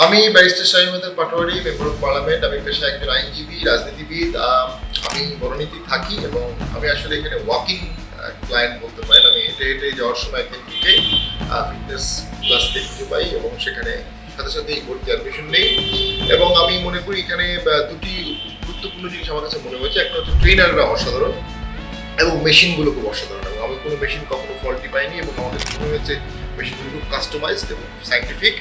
আমি barrister Shamim Patwari, member of parliament. আমি পেশায় একজন আইনজীবী, রাজনীতিবিদ। আমি বনানীতে থাকি এবং আমি আসলে এখানে ওয়াকিং ক্লায়েন্ট বলতে পারেন। আমি হেঁটে হেঁটে যাওয়ার সময় একদিন থেকে ফিটনেস ক্লাসকে খুঁজে পাই এবং সেখানে সাথে সাথে ভর্তি অ্যাডমিশন নেই। এবং আমি মনে করি এখানে দুটি গুরুত্বপূর্ণ জিনিস আমার কাছে মনে হয়েছে। একটা হচ্ছে ট্রেনাররা অসাধারণ এবং মেশিনগুলো খুব অসাধারণ। এবং আমি কোনো মেশিন কখনো ফল্টি পাইনি এবং আমাদের মনে হয়েছে মেশিনগুলো খুব কাস্টমাইজড এবং সাইন্টিফিক।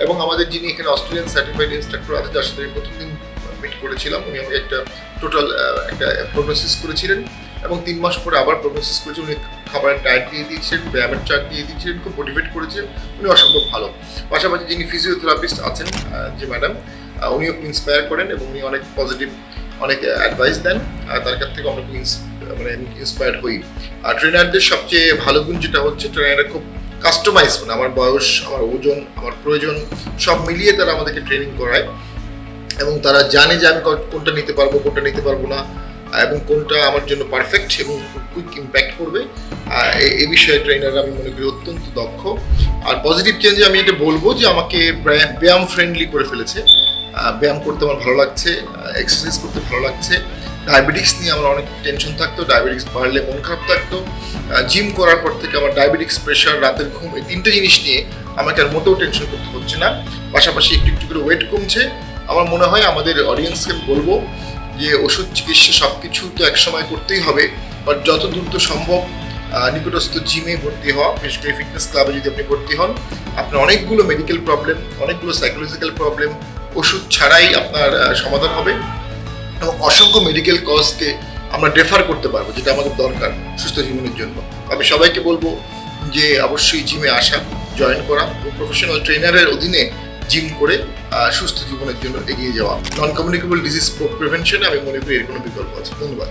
এবং আমাদের যিনি এখানে অস্ট্রেলিয়ান সার্টিফাইড ইনস্ট্রাক্টর আছে, যার সাথে আমি প্রথম দিন মিট করেছিলাম, উনি আমাকে একটা টোটাল একটা প্রোগনোসিস করেছিলেন এবং 3 মাস পরে আবার প্রোগনোসিস করেছে। উনি খাবারের ডায়েট দিয়ে দিয়েছিলেন, ব্যায়ামের চার্ট দিয়ে দিয়েছিলেন, খুব মোটিভেট করেছেন। উনি অসম্ভব ভালো। পাশাপাশি যিনি ফিজিওথেরাপিস্ট আছেন, যে ম্যাডাম, উনিও খুব ইন্সপায়ার করেন এবং উনি অনেক পজিটিভ অনেক অ্যাডভাইস দেন। তার কাছ থেকে আমরা খুব ইন্সপায়ার্ড হই। আর ট্রেনারদের সবচেয়ে ভালো গুণ যেটা হচ্ছে, ট্রেনাররা খুব কাস্টমাইজ, মানে আমার বয়স, আমার ওজন, আমার প্রয়োজন সব মিলিয়ে তারা আমাদেরকে ট্রেনিং করায় এবং তারা জানে যে আমি কোনটা নিতে পারবো, কোনটা নিতে পারবো না এবং কোনটা আমার জন্য পারফেক্ট এবং কুইক ইম্প্যাক্ট করবে। এই বিষয়ে ট্রেনাররা আমি মনে করি অত্যন্ত দক্ষ। আর পজিটিভ চেঞ্জে আমি এটা বলবো যে আমাকে ব্যায়াম ফ্রেন্ডলি করে ফেলেছে। ব্যায়াম করতে আমার ভালো লাগছে, এক্সারসাইজ করতে ভালো লাগছে। ডায়াবেটিক্স নিয়ে আমার অনেক টেনশন থাকতো, ডায়াবেটিক্স বাড়লে মন খারাপ থাকতো। জিম করার পর থেকে আমার ডায়াবেটিক্স, প্রেশার, রাতের ঘুম, এই 3টে জিনিস নিয়ে আমাকে আর মোটেও টেনশন করতে হচ্ছে না। পাশাপাশি একটু একটু করে ওয়েট কমছে। আমার মনে হয় আমাদের অডিয়েন্সকে বলবো যে ওষুধ, চিকিৎসা সব কিছু তো একসময় করতেই হবে, বাট যত দ্রুত সম্ভব নিকটস্থ জিমে ভর্তি হওয়া, বিশেষ করে ফিটনেস ক্লাবে যদি আপনি ভর্তি হন, আপনার অনেকগুলো মেডিকেল প্রবলেম, অনেকগুলো সাইকোলজিক্যাল প্রবলেম ওষুধ ছাড়াই আপনার সমাধান হবে এবং অসংখ্য মেডিকেল কজকে আমরা ডেফার করতে পারবো, যেটা আমাদের দরকার সুস্থ জীবনের জন্য। আমি সবাইকে বলবো যে অবশ্যই জিমে আসা, জয়েন করা এবং প্রফেশনাল ট্রেনারের অধীনে জিম করে সুস্থ জীবনের জন্য এগিয়ে যাওয়া। নন কমিউনিকেবল ডিজিজ প্রিভেনশনে আমি মনে করি এর কোনো বিকল্প আছে। ধন্যবাদ।